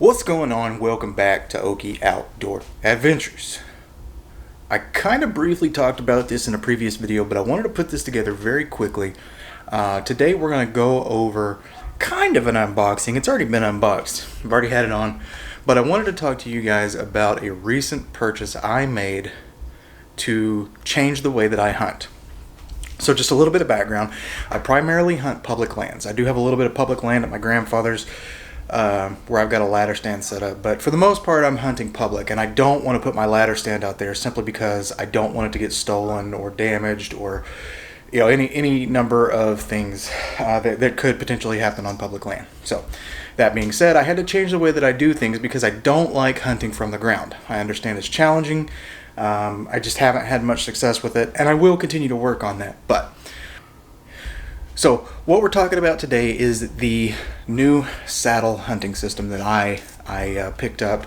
What's going on? Welcome back to Okie Outdoor Adventures. I kind of briefly talked about this in a previous video, but I wanted to put this together very quickly. Today we're going to go over kind of an unboxing. It's already been unboxed. I've already had it on. But I wanted to talk to you guys about a recent purchase I made to change the way that I hunt. So just a little bit of background. I primarily hunt public lands. I do have a little bit of public land at my grandfather's where I've got a ladder stand set up, but for the most part I'm hunting public, and I don't want to put my ladder stand out there simply because I don't want it to get stolen or damaged or any number of things that could potentially happen on public land. So that being said, I had to change the way that I do things because I don't like hunting from the ground. I understand it's challenging. I just haven't had much success with it, and I will continue to work on that. So what we're talking about today is the new saddle hunting system that I picked up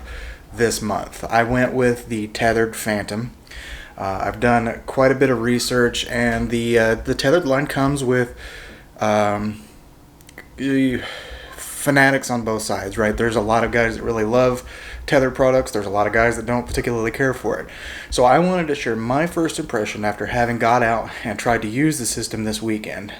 this month. I went with the Tethrd Phantom. I've done quite a bit of research, and the Tethrd line comes with fanatics on both sides, right? There's a lot of guys that really love Tethrd products. There's a lot of guys that don't particularly care for it. So I wanted to share my first impression after having got out and tried to use the system this weekend.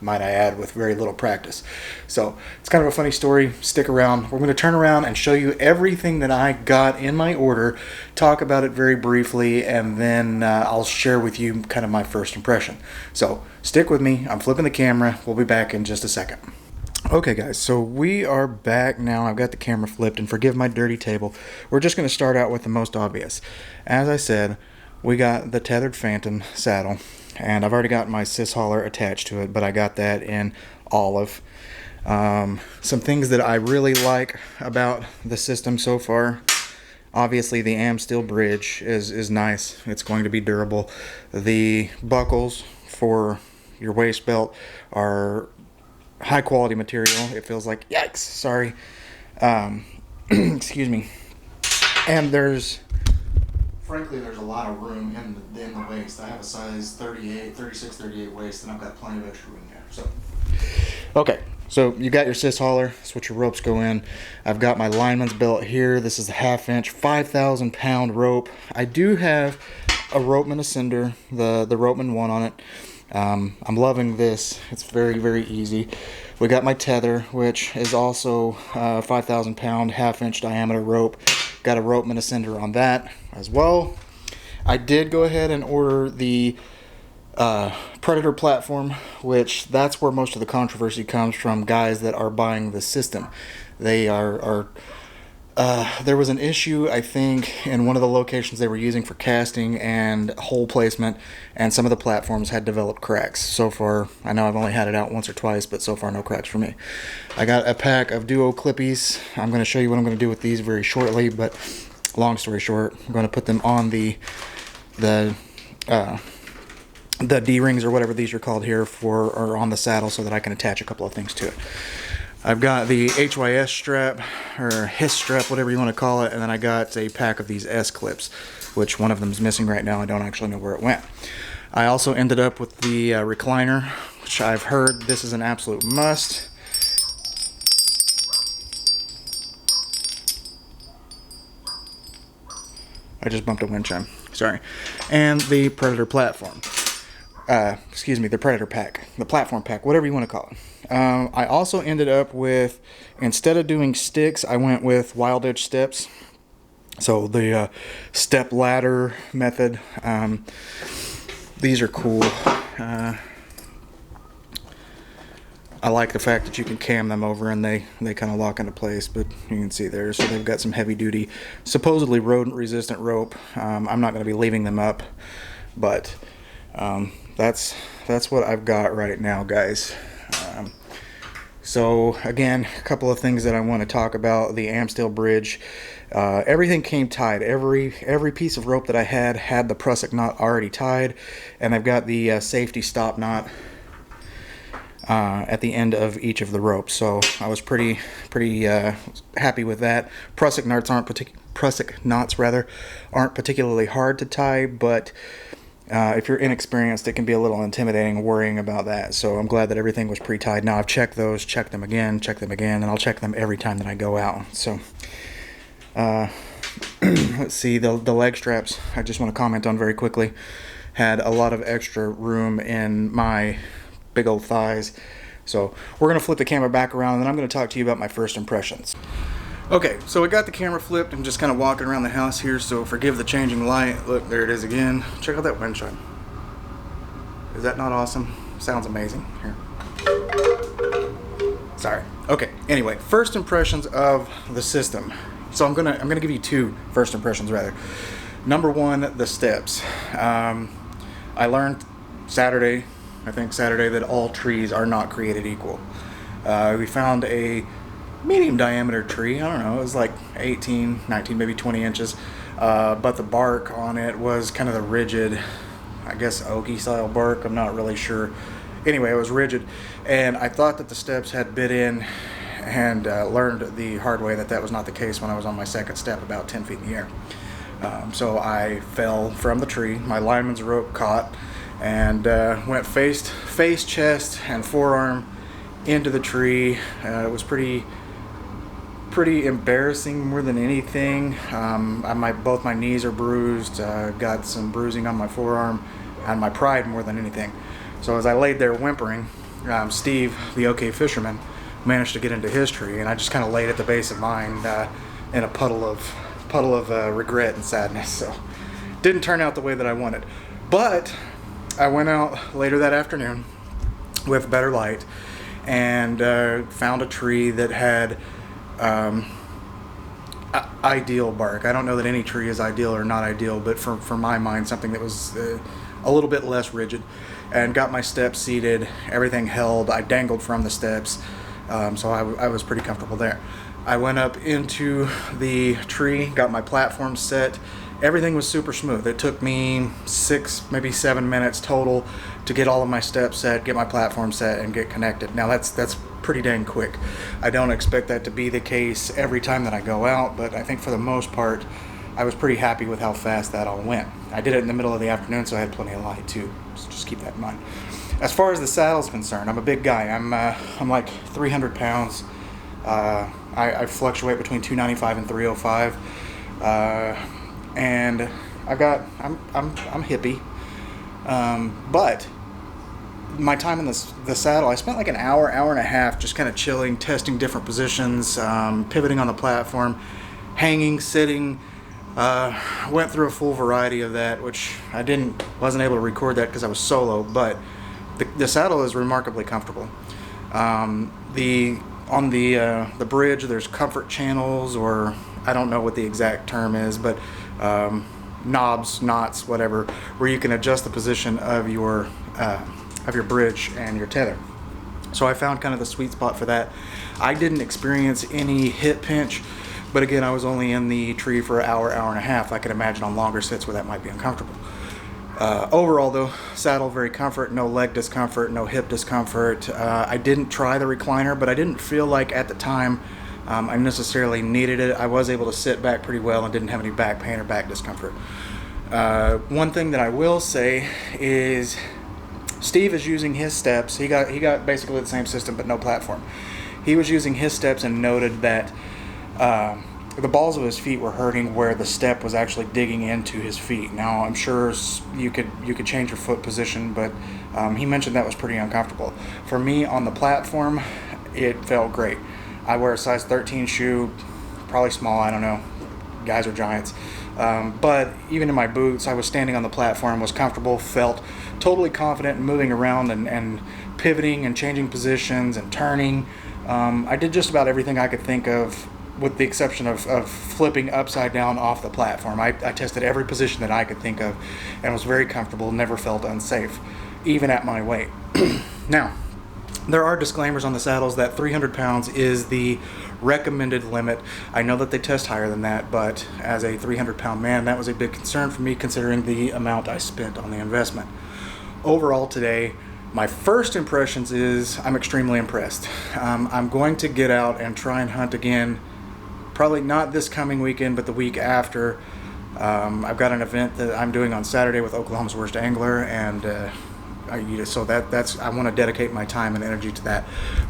Might I add, with very little practice. So it's kind of a funny story. Stick around. We're going to turn around and show you everything that I got in my order, talk about it very briefly, and then I'll share with you kind of my first impression. So stick with me. I'm flipping the camera. We'll be back in just a second. Okay guys, so we are back now. I've got the camera flipped, and forgive my dirty table. We're just going to start out with the most obvious. As I said, we got the Tethrd Phantom saddle, and I've already got my cis hauler attached to it, but I got that in olive. Some things that I really like about the system so far: obviously the AM steel bridge is nice. It's going to be durable. The buckles for your waist belt are high quality material. It feels like, yikes, sorry, excuse me. And frankly, there's a lot of room in the waist. I have a size 36, 38 waist, and I've got plenty of extra room there. So, okay, so you got your cis hauler. That's what your ropes go in. I've got my lineman's belt here. This is a 1/2 inch, 5,000 pound rope. I do have a Ropeman Ascender, the Ropeman 1 on it. I'm loving this. It's very, very easy. We got my tether, which is also 5,000 pound, 1/2 inch diameter rope. Got a Ropeman Ascender on that as well. I did go ahead and order the Predator platform, which that's where most of the controversy comes from guys that are buying the system. They there was an issue, I think, in one of the locations they were using for casting and hole placement, and some of the platforms had developed cracks. So far, I know I've only had it out once or twice, but so far no cracks for me. I got a pack of Duo Clippies. I'm going to show you what I'm going to do with these very shortly, but long story short, I'm going to put them on the D-rings, or whatever these are called here, or on the saddle, so that I can attach a couple of things to it. I've got the HYS strap, or HIS strap, whatever you want to call it, and then I got a pack of these S clips, which one of them is missing right now. I don't actually know where it went. I also ended up with the recliner, which I've heard this is an absolute must. I just bumped a wind chime. Sorry. And the Predator platform. Excuse me, the Predator pack, the platform pack, whatever you want to call it. I also ended up with, instead of doing sticks, I went with wild edge steps. So the step ladder method. These are cool. I like the fact that you can cam them over and they kind of lock into place, but you can see there. So they've got some heavy duty, supposedly rodent resistant rope. I'm not going to be leaving them up, but that's what I've got right now, guys. So again, a couple of things that I want to talk about. The AM steel bridge, everything came tied. Every piece of rope that I had the prusik knot already tied, and I've got the safety stop knot at the end of each of the ropes. So I was pretty happy with that. Prusik knots aren't particularly hard to tie, but If you're inexperienced, it can be a little intimidating worrying about that. So I'm glad that everything was pre-tied. Now I've checked those, checked them again, and I'll check them every time that I go out. So let's see, the leg straps, I just want to comment on very quickly. Had a lot of extra room in my big old thighs. So we're going to flip the camera back around, and then I'm going to talk to you about my first impressions. Okay, so we got the camera flipped. I'm just kind of walking around the house here, so forgive the changing light. Look, there it is again. Check out that windshield. Is that not awesome? Sounds amazing. Here. Sorry. Okay, anyway, first impressions of the system. So I'm gonna give you two first impressions rather. Number one, the steps. I learned Saturday, that all trees are not created equal. We found a medium diameter tree. I don't know, it was like 18, 19, maybe 20 inches. But the bark on it was kind of the rigid, I guess oaky style bark. I'm not really sure. Anyway, it was rigid. And I thought that the steps had bit in, and learned the hard way that was not the case when I was on my second step about 10 feet in the air. So I fell from the tree. My lineman's rope caught and went face, chest, and forearm into the tree. It was pretty embarrassing more than anything. Both my knees are bruised. Got some bruising on my forearm and my pride more than anything. So as I laid there whimpering, Steve, the OK fisherman, managed to get into his tree, and I just kind of laid at the base of mine in a puddle of regret and sadness. So didn't turn out the way that I wanted. But I went out later that afternoon with better light and found a tree that had ideal bark. I don't know that any tree is ideal or not ideal, but for my mind, something that was a little bit less rigid. And got my steps seated, everything held. I dangled from the steps, so I was pretty comfortable there. I went up into the tree, got my platform set. Everything was super smooth. It took me 6, maybe 7 minutes total to get all of my steps set, get my platform set, and get connected. Now that's pretty dang quick. I don't expect that to be the case every time that I go out, but I think for the most part, I was pretty happy with how fast that all went. I did it in the middle of the afternoon, so I had plenty of light too. So just keep that in mind. As far as the saddle's concerned, I'm a big guy. I'm like 300 pounds. I fluctuate between 295 and 305, and I'm hippie. But my time in the saddle, I spent like an hour and a half just kind of chilling, testing different positions, pivoting on the platform, hanging, sitting. Went through a full variety of that, which I wasn't able to record that because I was solo, but the saddle is remarkably comfortable. On the bridge, there's comfort channels, or I don't know what the exact term is, but knobs, knots, whatever, where you can adjust the position of your bridge and your tether. So I found kind of the sweet spot for that. I didn't experience any hip pinch, but again, I was only in the tree for an hour and a half. I could imagine on longer sits where that might be uncomfortable. Overall, though, saddle very comfort, no leg discomfort, no hip discomfort. I didn't try the recliner, but I didn't feel like at the time I necessarily needed it. I was able to sit back pretty well and didn't have any back pain or back discomfort. One thing that I will say is Steve is using his steps. He got basically the same system, but no platform. He was using his steps and noted that the balls of his feet were hurting where the step was actually digging into his feet. Now, I'm sure you could change your foot position, but he mentioned that was pretty uncomfortable. For me, on the platform, it felt great. I wear a size 13 shoe, probably small, I don't know. Guys are giants. But even in my boots, I was standing on the platform, was comfortable, felt totally confident in moving around and pivoting and changing positions and turning. I did just about everything I could think of, with the exception of flipping upside down off the platform. I tested every position that I could think of and was very comfortable, never felt unsafe, even at my weight. Now, there are disclaimers on the saddles that 300 pounds is the recommended limit. I know that they test higher than that, but as a 300-pound man, that was a big concern for me considering the amount I spent on the investment. Overall today, my first impressions is I'm extremely impressed. I'm going to get out and try and hunt again, probably not this coming weekend, but the week after, I've got an event that I'm doing on Saturday with Oklahoma's Worst Angler, and so that's I want to dedicate my time and energy to that.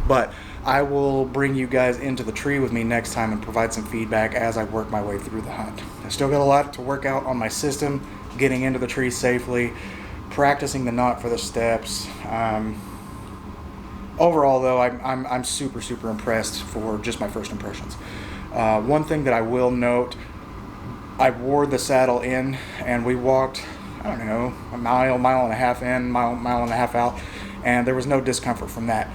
But I will bring you guys into the tree with me next time and provide some feedback as I work my way through the hunt. I still got a lot to work out on my system, getting into the tree safely, practicing the knot for the steps. Overall, though, I'm super impressed for just my first impressions. One thing that I will note, I wore the saddle in, and we walked, I don't know, a mile and a half in, mile and a half out, and there was no discomfort from that.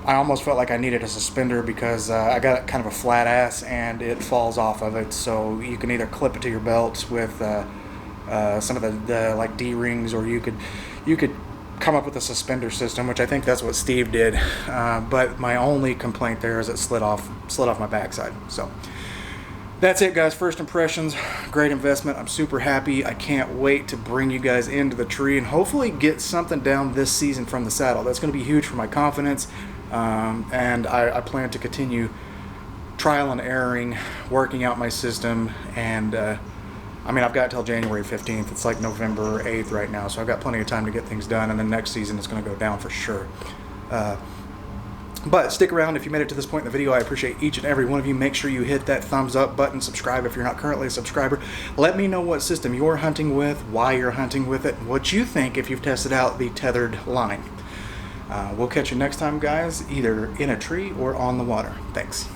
I almost felt like I needed a suspender because I got kind of a flat ass and it falls off of it, so you can either clip it to your belt with some of the like D-rings, or you could come up with a suspender system, which I think that's what Steve did. But my only complaint there is it slid off my backside. So that's it, guys. First impressions, great investment. I'm super happy. I can't wait to bring you guys into the tree and hopefully get something down this season from the saddle. That's going to be huge for my confidence, and I plan to continue trial and erroring, working out my system, and I've got till January 15th. It's like November 8th right now, so I've got plenty of time to get things done, and then next season it's going to go down for sure. But stick around if you made it to this point in the video. I appreciate each and every one of you. Make sure you hit that thumbs up button, subscribe if you're not currently a subscriber. Let me know what system you're hunting with, why you're hunting with it, what you think if you've tested out the Tethrd line. We'll catch you next time, guys, either in a tree or on the water. Thanks.